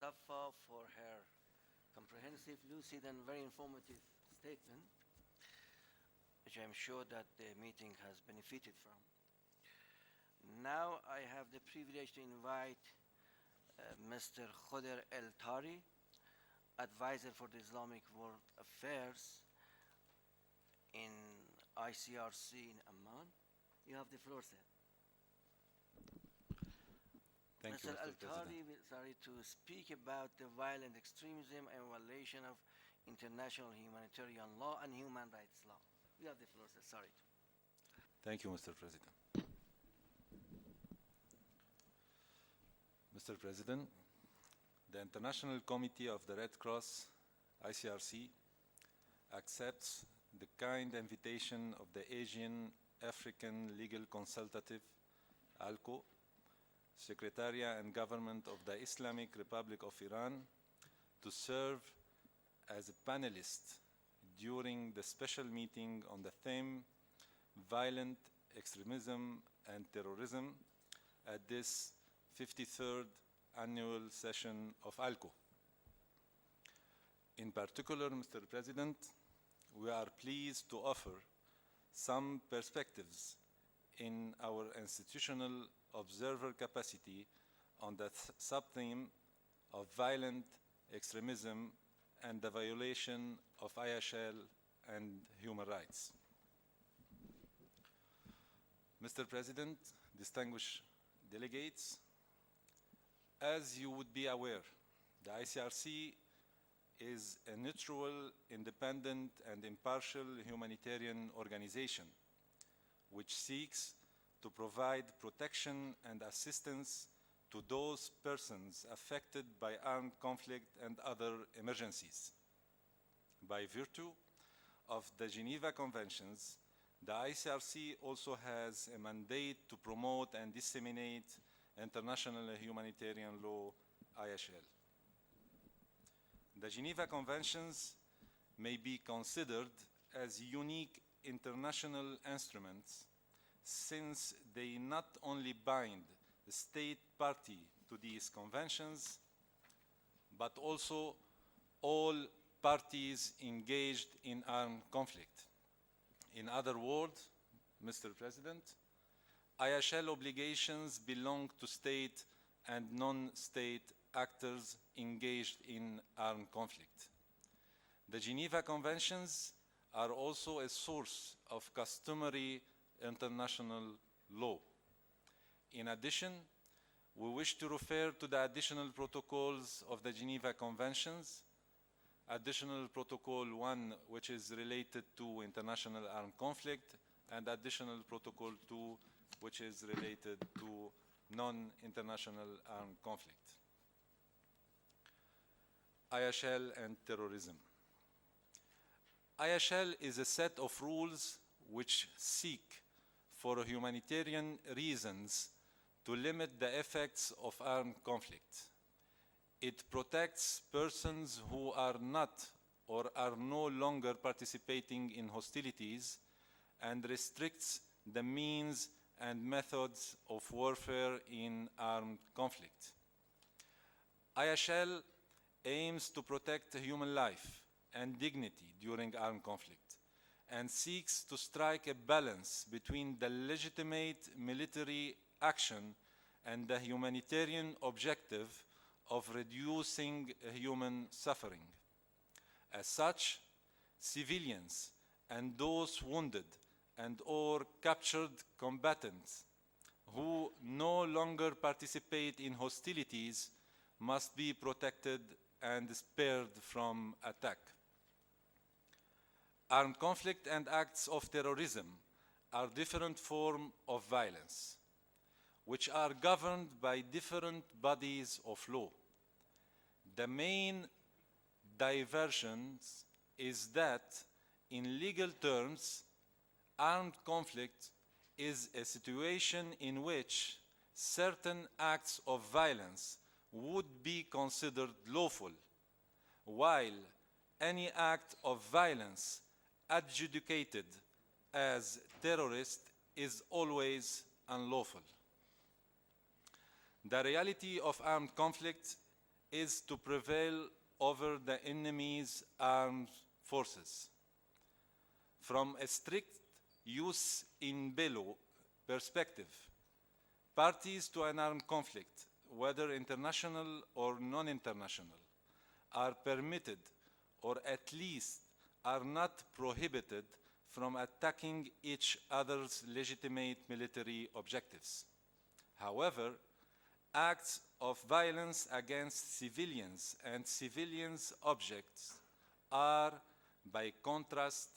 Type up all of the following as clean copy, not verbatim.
Safa for her comprehensive, lucid, and very informative statement, which I'm sure that the meeting has benefited from. Now I have the privilege to invite Mr. Khuder El Tari, Advisor for the Islamic World Affairs in ICRC in Amman. You have the floor, sir. Thank you, Mr. Mr. El Tari President. will sorry to speak about the violent extremism and violation of international humanitarian law and human rights law. You have the floor, sir. Sorry. Thank you, Mr. President. Mr. President, the International Committee of the Red Cross, ICRC, accepts the kind invitation of the Asian African Legal Consultative, ALCO, Secretariat and Government of the Islamic Republic of Iran, to serve as a panelist during the special meeting on the theme Violent Extremism and Terrorism at this 53rd annual session of ALCO. In particular, Mr. President, we are pleased to offer some perspectives in our institutional observer capacity on the sub-theme of violent extremism and the violation of IHL and human rights. Mr. President, distinguished delegates, as you would be aware, the ICRC is a neutral, independent, and impartial humanitarian organization which seeks to provide protection and assistance to those persons affected by armed conflict and other emergencies. By virtue of the Geneva Conventions, the ICRC also has a mandate to promote and disseminate international humanitarian law, IHL. The Geneva Conventions may be considered as unique international instruments since they not only bind the state party to these conventions, but also all parties engaged in armed conflict. In other words, Mr. President, IHL obligations belong to state and non-state actors engaged in armed conflict. The Geneva Conventions are also a source of customary international law. In addition, we wish to refer to the additional protocols of the Geneva Conventions, Additional Protocol 1, which is related to international armed conflict, and Additional Protocol 2, which is related to non-international armed conflict. IHL and terrorism. IHL is a set of rules which seek, for humanitarian reasons, to limit the effects of armed conflict. It protects persons who are not or are no longer participating in hostilities and restricts the means and methods of warfare in armed conflict. IHL aims to protect human life and dignity during armed conflict and seeks to strike a balance between the legitimate military action and the humanitarian objective of reducing human suffering. As such, civilians and those wounded and or captured combatants who no longer participate in hostilities must be protected and spared from attack. Armed conflict and acts of terrorism are different forms of violence, which are governed by different bodies of law. The main divergence is that, in legal terms, armed conflict is a situation in which certain acts of violence would be considered lawful, while any act of violence adjudicated as terrorist is always unlawful. The reality of armed conflict is to prevail over the enemy's armed forces. From a strict jus in bello perspective, parties to an armed conflict, whether international or non-international, are permitted, or at least are not prohibited, from attacking each other's legitimate military objectives. However, acts of violence against civilians and civilians' objects are, by contrast,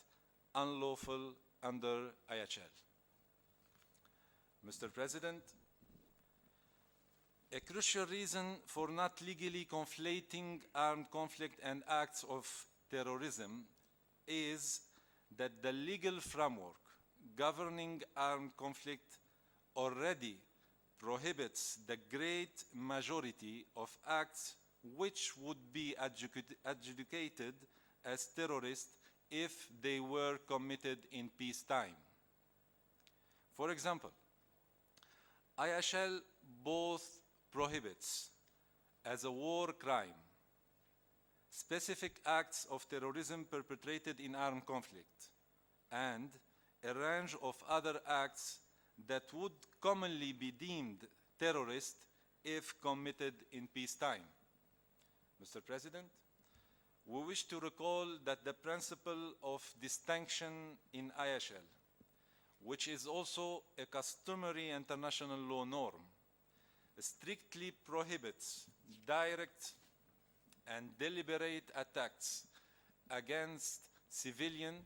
unlawful under IHL. Mr. President, a crucial reason for not legally conflating armed conflict and acts of terrorism is that the legal framework governing armed conflict already prohibits the great majority of acts which would be adjudicated as terrorist if they were committed in peacetime. For example, IHL both prohibits, as a war crime, specific acts of terrorism perpetrated in armed conflict, and a range of other acts that would commonly be deemed terrorist if committed in peacetime. Mr. President, we wish to recall that the principle of distinction in IHL, which is also a customary international law norm, strictly prohibits direct and deliberate attacks against civilians,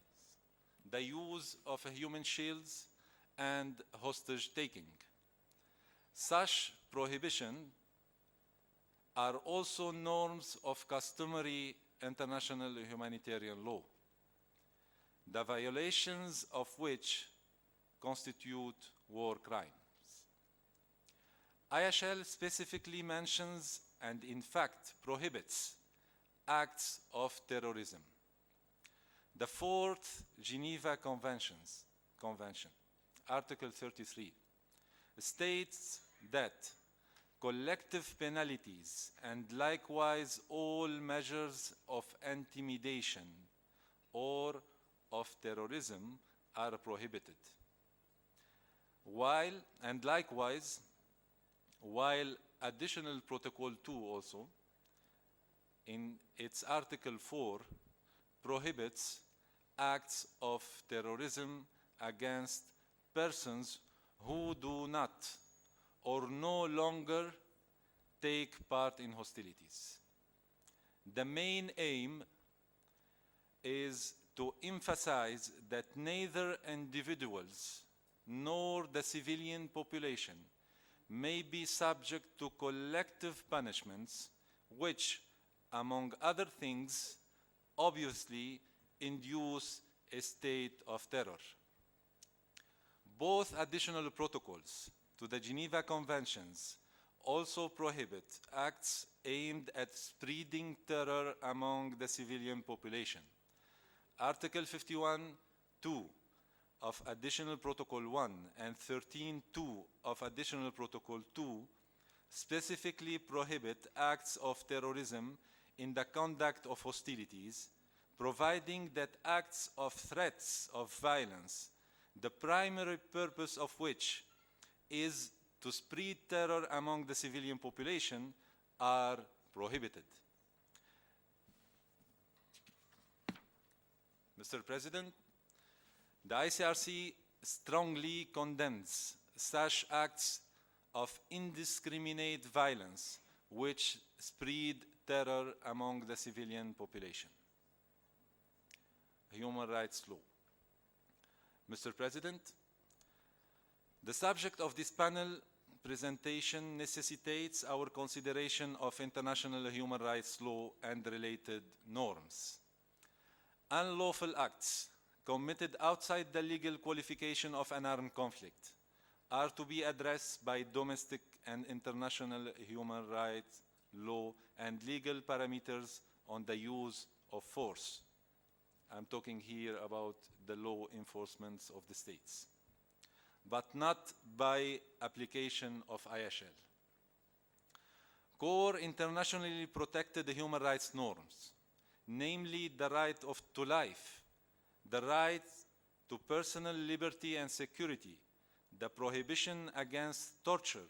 the use of human shields, and hostage-taking. Such prohibitions are also norms of customary international humanitarian law, the violations of which constitute war crimes. IHL specifically mentions and in fact prohibits acts of terrorism. The Fourth Geneva Convention, Article 33, states that collective penalties and likewise all measures of intimidation or of terrorism are prohibited. While Additional Protocol 2 also, in its Article 4, prohibits acts of terrorism against persons who do not or no longer take part in hostilities. The main aim is to emphasize that neither individuals nor the civilian population may be subject to collective punishments which, among other things, obviously induce a state of terror. Both additional protocols to the Geneva Conventions also prohibit acts aimed at spreading terror among the civilian population. Article 51(2) of Additional Protocol 1 and 13(2) of Additional Protocol 2 specifically prohibit acts of terrorism in the conduct of hostilities, providing that acts of threats of violence, the primary purpose of which is to spread terror among the civilian population, are prohibited. Mr. President, the ICRC strongly condemns such acts of indiscriminate violence which spread terror among the civilian population. Human rights law. Mr. President, the subject of this panel presentation necessitates our consideration of international human rights law and related norms. Unlawful acts committed outside the legal qualification of an armed conflict are to be addressed by domestic and international human rights law and legal parameters on the use of force. I'm talking here about the law enforcement of the states, but not by application of IHL. core internationally protected human rights norms, namely the right to life, the right to personal liberty and security, the prohibition against torture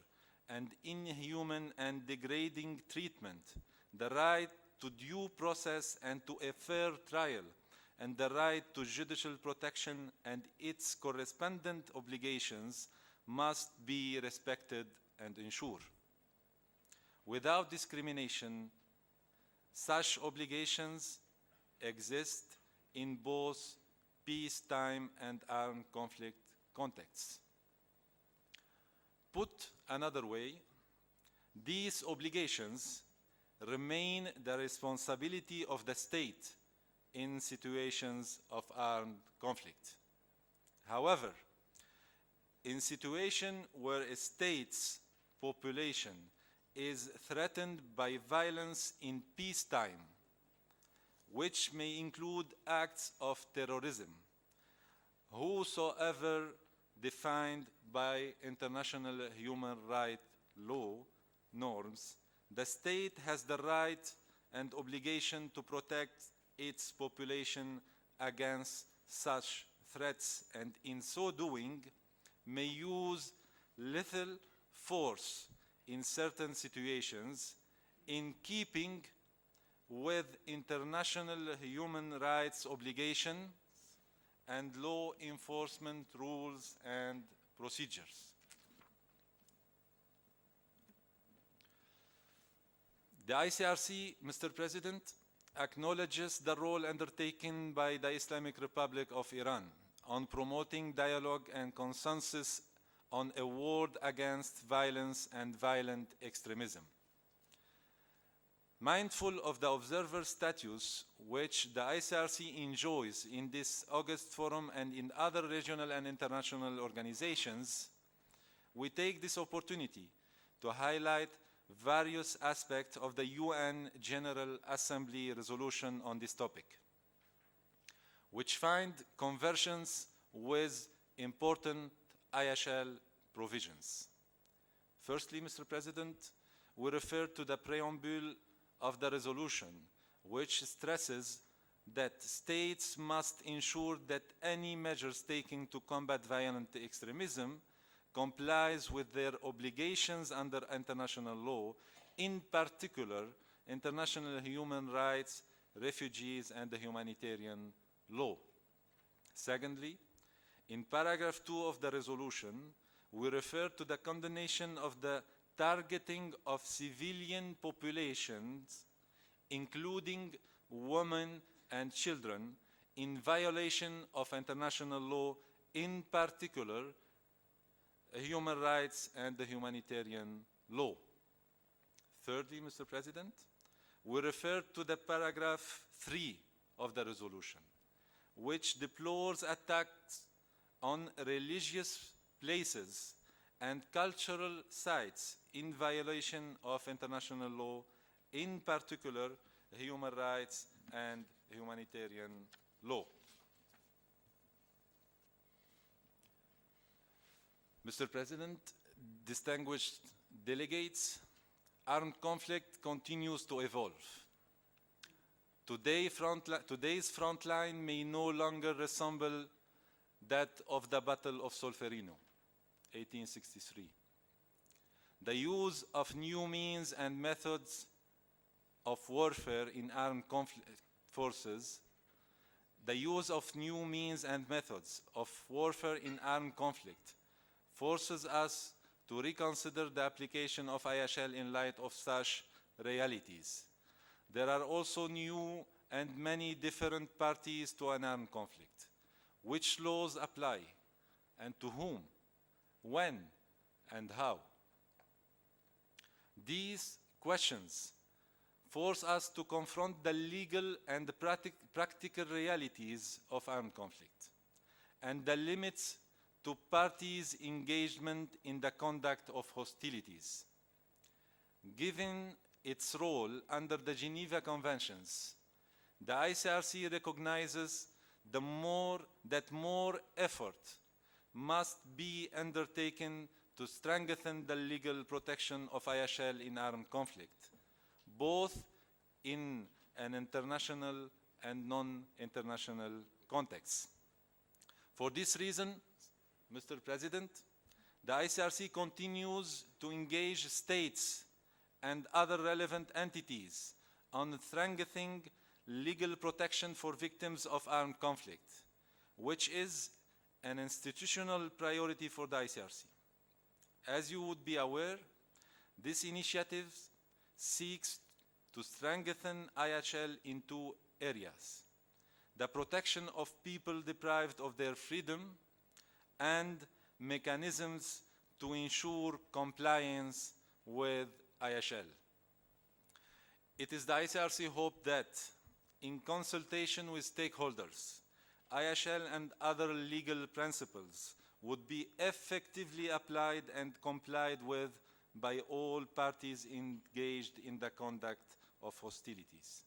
and inhuman and degrading treatment, the right to due process and to a fair trial, and the right to judicial protection and its correspondent obligations must be respected and ensured. Without discrimination, such obligations exist in both peacetime and armed conflict contexts. Put another way, these obligations remain the responsibility of the state in situations of armed conflict. However, in situations where a state's population is threatened by violence in peacetime, which may include acts of terrorism, whosoever defined by international human rights law norms, the state has the right and obligation to protect its population against such threats, and in so doing may use lethal force in certain situations in keeping with international human rights obligations and law enforcement rules and procedures. The ICRC, Mr. President, acknowledges the role undertaken by the Islamic Republic of Iran on promoting dialogue and consensus on a world against violence and violent extremism. Mindful of the observer status which the ICRC enjoys in this August Forum and in other regional and international organizations, we take this opportunity to highlight various aspects of the UN General Assembly resolution on this topic, which find convergence with important IHL provisions. Firstly, Mr. President, we refer to the preamble of the resolution, which stresses that states must ensure that any measures taken to combat violent extremism complies with their obligations under international law, in particular international human rights, refugees, and the humanitarian law. Secondly, in paragraph 2 of the resolution, we refer to the condemnation of the targeting of civilian populations, including women and children, in violation of international law, in particular human rights and the humanitarian law. Thirdly, Mr. President, we refer to the paragraph 3 of the resolution, which deplores attacks on religious places and cultural sites in violation of international law, in particular human rights and humanitarian law. Mr. President, distinguished delegates, armed conflict continues to evolve. Today's frontline may no longer resemble that of the Battle of Solferino, 1863. The use of new means and methods of warfare in armed conflict forces, the use of new means and methods of warfare in armed conflict forces us to reconsider the application of IHL in light of such realities. There are also new and many different parties to an armed conflict. Which laws apply, and to whom, when, and how? These questions force us to confront the legal and practical realities of armed conflict and the limits to parties' engagement in the conduct of hostilities. Given its role under the Geneva Conventions, the ICRC recognizes that more effort must be undertaken to strengthen the legal protection of IHL in armed conflict, both in an international and non-international context. For this reason, Mr. President, the ICRC continues to engage states and other relevant entities on strengthening legal protection for victims of armed conflict, which is an institutional priority for the ICRC. As you would be aware, this initiative seeks to strengthen IHL in two areas: the protection of people deprived of their freedom and mechanisms to ensure compliance with IHL. It is the ICRC hope that, in consultation with stakeholders, IHL and other legal principles would be effectively applied and complied with by all parties engaged in the conduct of hostilities,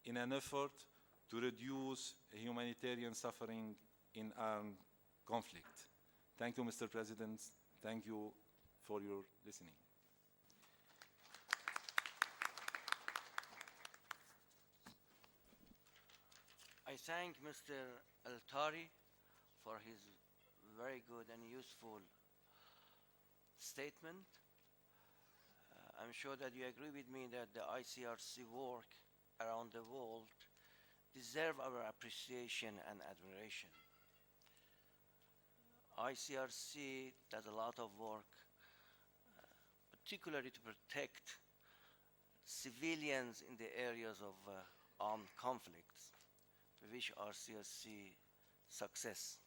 in an effort to reduce humanitarian suffering in armed conflict. Thank you, Mr. President. Thank you for your listening. I thank Mr. Al-Tari for his very good and useful statement. I'm sure that you agree with me that the ICRC work around the world deserve our appreciation and admiration. ICRC does a lot of work, particularly to protect civilians in the areas of armed conflicts. We wish ICRC success.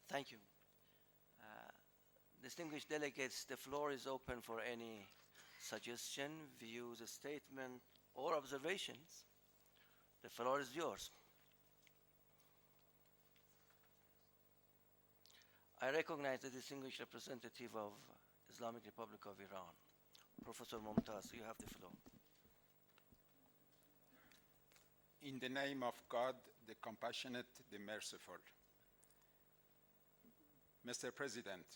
Thank you. Distinguished delegates, the floor is open for any suggestion, views, statement, or observations. The floor is yours. I recognize the distinguished representative of Islamic Republic of Iran. Professor Momtaz, you have the floor. In the name of God, the compassionate, the merciful. Mr. President,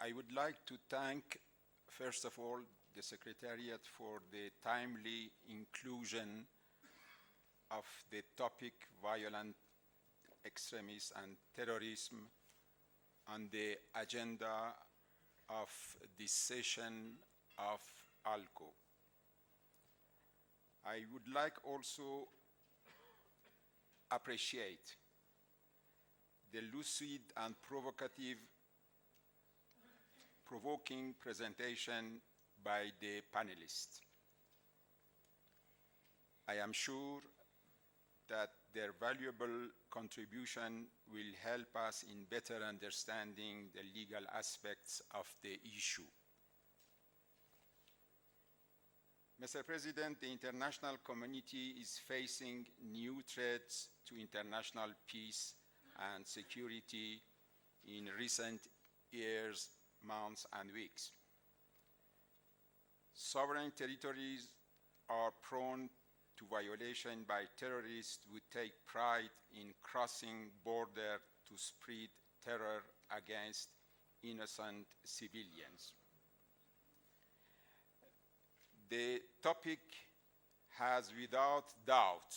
I would like to thank, first of all, the Secretariat for the timely inclusion of the topic violent extremism and terrorism on the agenda of this session of ALCO. I would like also appreciate the lucid and provoking presentation by the panelists. I am sure that their valuable contribution will help us in better understanding the legal aspects of the issue. Mr. President, the international community is facing new threats to international peace and security in recent years, months, and weeks. Sovereign territories are prone to violation by terrorists who take pride in crossing borders to spread terror against innocent civilians. The topic has without doubt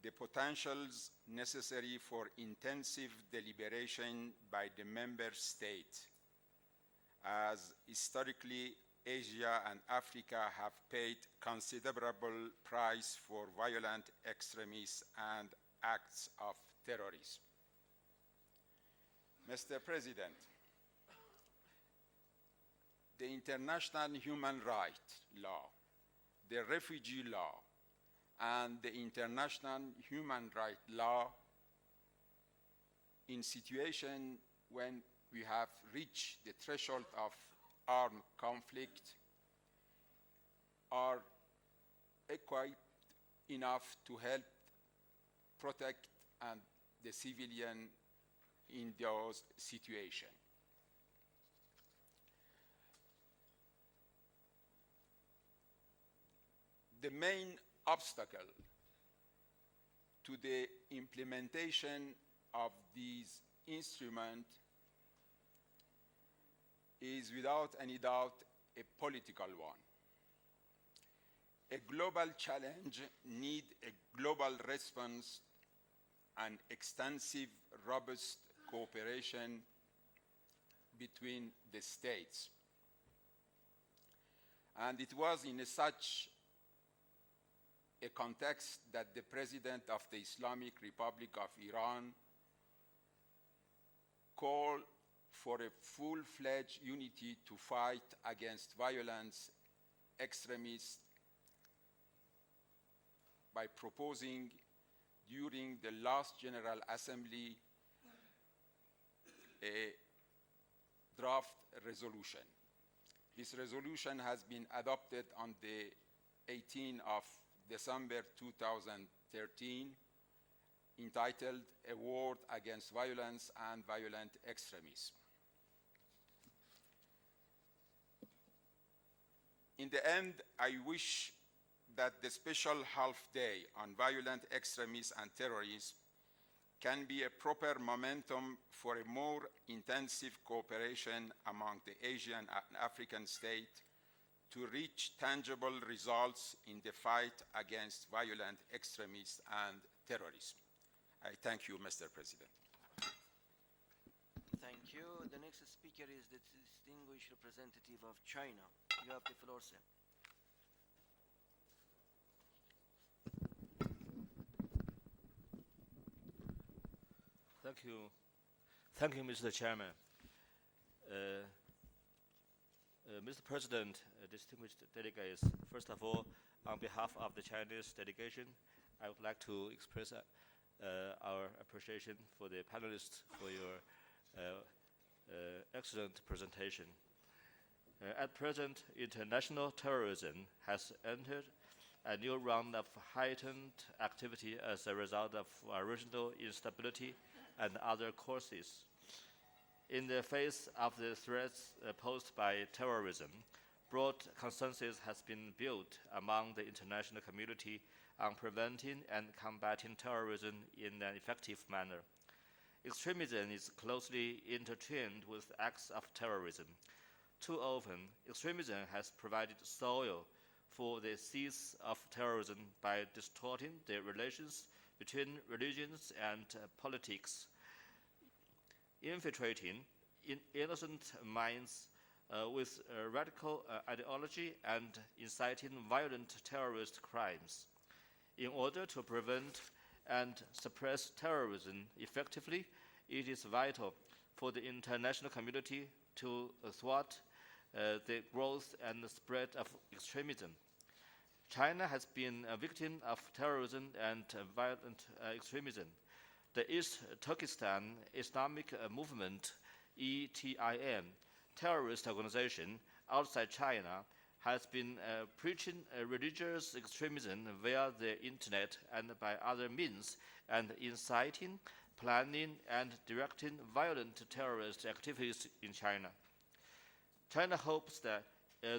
the potentials necessary for intensive deliberation by the member states, as historically Asia and Africa have paid considerable price for violent extremism and acts of terrorism. Mr. President, the international human rights law, the refugee law, and the international human rights law in situation when we have reached the threshold of armed conflict are quite enough to help protect and the civilian in those situations. The main obstacle to the implementation of these instruments is without any doubt a political one. A global challenge needs a global response and extensive, robust cooperation between the states. And it was in such a context that the President of the Islamic Republic of Iran called for a full-fledged unity to fight against violence, extremists, by proposing during the last General Assembly a draft resolution. This resolution has been adopted on the 18th of December 2013, entitled A War Against Violence and Violent Extremism. In the end, I wish that the special half-day on violent extremism and terrorism can be a proper momentum for a more intensive cooperation among the Asian and African states to reach tangible results in the fight against violent extremism and terrorism. I thank you, Mr. President. Thank you. The next speaker is the distinguished representative of China. You have the floor, sir. Thank you. Thank you, Mr. Chairman. Mr. President, distinguished delegates, first of all, on behalf of the Chinese delegation, I would like to express our appreciation for the panelists for your excellent presentation. At present, international terrorism has entered a new round of heightened activity as a result of regional instability and other causes. In the face of the threats posed by terrorism, broad consensus has been built among the international community on preventing and combating terrorism in an effective manner. Extremism is closely intertwined with acts of terrorism. Too often, extremism has provided soil for the seeds of terrorism by distorting the relations between religions and politics, infiltrating innocent minds with radical ideology and inciting violent terrorist crimes. In order to prevent and suppress terrorism effectively, it is vital for the international community to thwart the growth and the spread of extremism. China has been a victim of terrorism and violent extremism. The East Turkestan Islamic Movement, ETIM, terrorist organization outside China, has been preaching religious extremism via the internet and by other means, and inciting, planning, and directing violent terrorist activities in China. China hopes that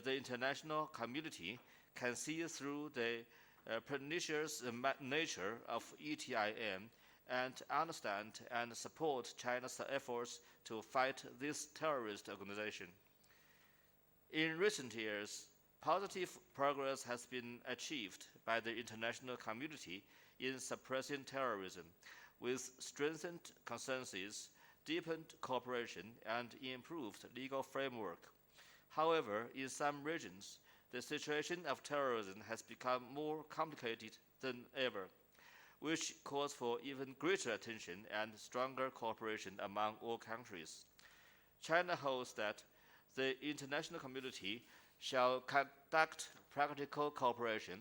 the international community can see through the pernicious nature of ETIM and understand and support China's efforts to fight this terrorist organization. In recent years, positive progress has been achieved by the international community in suppressing terrorism, with strengthened consensus, deepened cooperation, and improved legal framework. However, in some regions, the situation of terrorism has become more complicated than ever, which calls for even greater attention and stronger cooperation among all countries. China hopes that the international community shall conduct practical cooperation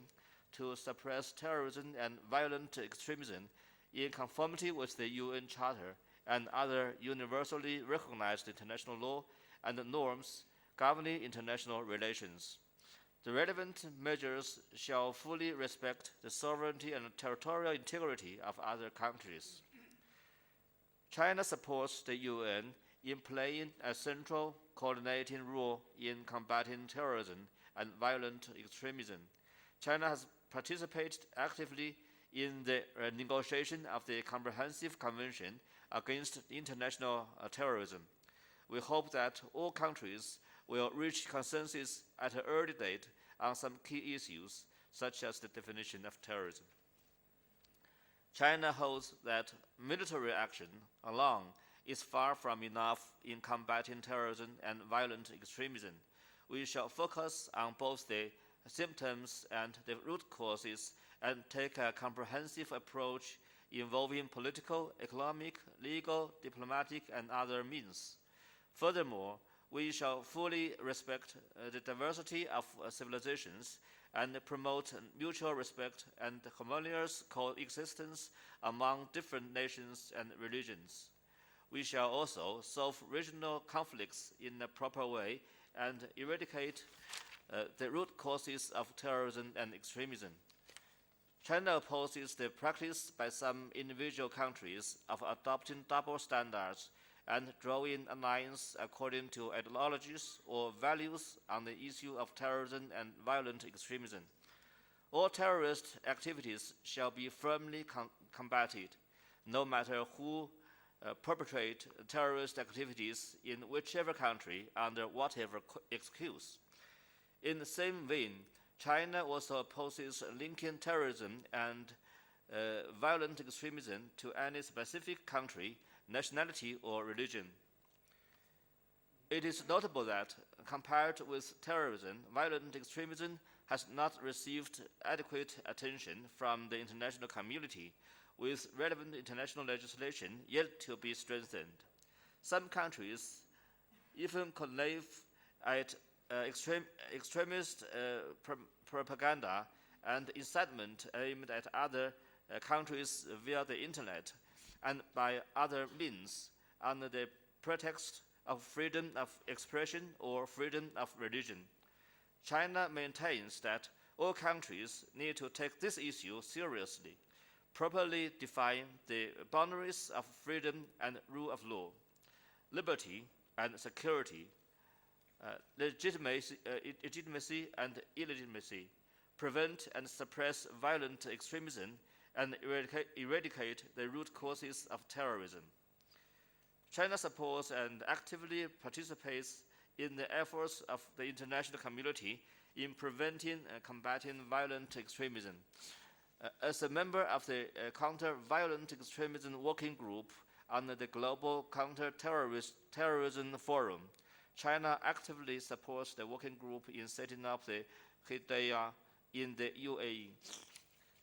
to suppress terrorism and violent extremism in conformity with the UN Charter and other universally recognized international law and norms governing international relations. The relevant measures shall fully respect the sovereignty and territorial integrity of other countries. China supports the UN in playing a central coordinating role in combating terrorism and violent extremism. China has participated actively in the negotiation of the Comprehensive Convention against international terrorism, we hope that all countries will reach consensus at an early date on some key issues, such as the definition of terrorism. China holds that military action alone is far from enough in combating terrorism and violent extremism. We shall focus on both the symptoms and the root causes and take a comprehensive approach involving political, economic, legal, diplomatic, and other means. Furthermore, we shall fully respect the diversity of civilizations and promote mutual respect and harmonious coexistence among different nations and religions. We shall also solve regional conflicts in a proper way and eradicate the root causes of terrorism and extremism. China opposes the practice by some individual countries of adopting double standards and drawing alliances according to ideologies or values on the issue of terrorism and violent extremism. All terrorist activities shall be firmly combated, no matter who perpetrate terrorist activities in whichever country under whatever excuse. In the same vein, China also opposes linking terrorism and violent extremism to any specific country, nationality, or religion. It is notable that, compared with terrorism, violent extremism has not received adequate attention from the international community, with relevant international legislation yet to be strengthened. Some countries even connive at extremist propaganda and incitement aimed at other countries via the internet and by other means under the pretext of freedom of expression or freedom of religion. China maintains that all countries need to take this issue seriously, properly define the boundaries of freedom and rule of law, liberty and security, legitimacy and illegitimacy, prevent and suppress violent extremism, and eradicate the root causes of terrorism. China supports and actively participates in the efforts of the international community in preventing and combating violent extremism. As a member of the Counter-Violent Extremism Working Group under the Global Counter-Terrorism Forum, China actively supports the working group in setting up the Hidayah in the UAE.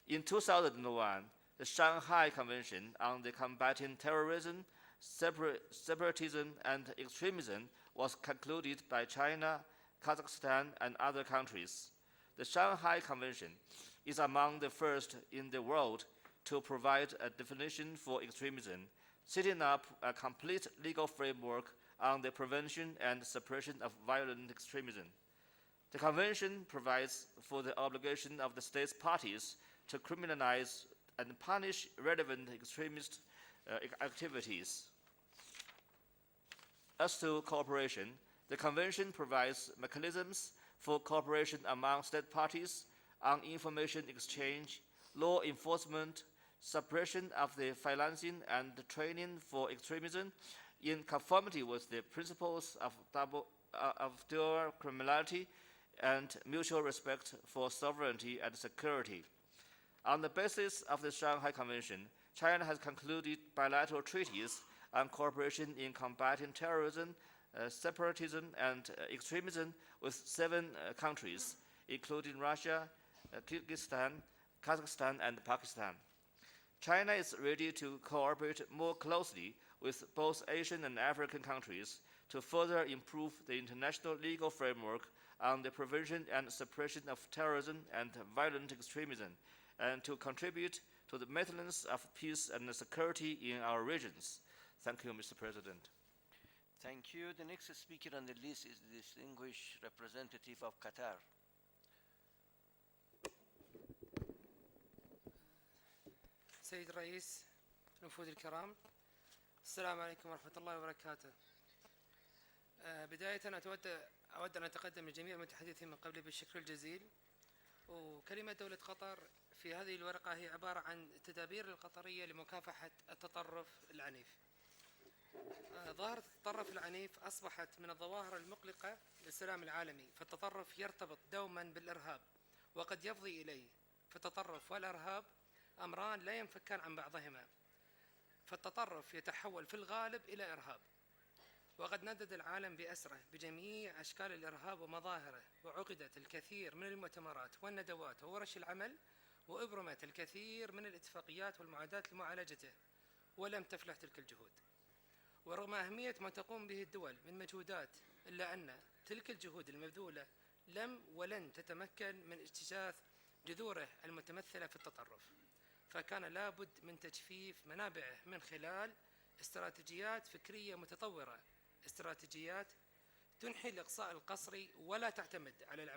In 2001, the Shanghai Convention on the Combating Terrorism, Separatism, and Extremism was concluded by China, Kazakhstan, and other countries. The Shanghai Convention is among the first in the world to provide a definition for extremism, setting up a complete legal framework on the prevention and suppression of violent extremism. The Convention provides for the obligation of the states parties to criminalize and punish relevant extremist activities. As to cooperation, the Convention provides mechanisms for cooperation among state parties on information exchange, law enforcement, suppression of the financing and training for extremism in conformity with the principles of dual criminality and mutual respect for sovereignty and security. On the basis of the Shanghai Convention, China has concluded bilateral treaties on cooperation in combating terrorism, separatism, and extremism with 7 countries, including Russia, Kyrgyzstan, Kazakhstan, and Pakistan. China is ready to cooperate more closely with both Asian and African countries to further improve the international legal framework on the prevention and suppression of terrorism and violent extremism, and to contribute to the maintenance of peace and security in our regions. Thank you, Mr. President. Thank you. The next speaker on the list is the distinguished representative of Qatar. سيد الرئيس، الوفود الكرام، السلام عليكم ورحمة الله وبركاته. بداية أود أن أتقدم لجميع المتحدثين من قبلي بالشكر الجزيل. وكلمة دولة قطر في هذه الورقة هي عبارة عن تدابير القطرية لمكافحة التطرف العنيف. ظاهرة التطرف العنيف أصبحت من الظواهر المقلقة للسلام العالمي، فالتطرف يرتبط دوما بالإرهاب وقد يفضي إليه، فالتطرف والإرهاب أمران لا ينفكان عن بعضهما، فالتطرف يتحول في الغالب إلى إرهاب. وقد ندد العالم بأسره بجميع أشكال الإرهاب ومظاهره، وعقدت الكثير من المؤتمرات والندوات وورش العمل، وأبرمت الكثير من الاتفاقيات والمعاهدات لمعالجته، ولم تفلح تلك الجهود. ورغم أهمية ما تقوم به الدول من مجهودات، إلا أن تلك الجهود المبذولة لم ولن تتمكن من اجتثاث جذوره المتمثلة في التطرف، فكان لابد من تجفيف منابعه من خلال استراتيجيات فكرية متطورة، استراتيجيات تنحي الإقصاء القسري ولا تعتمد على العمل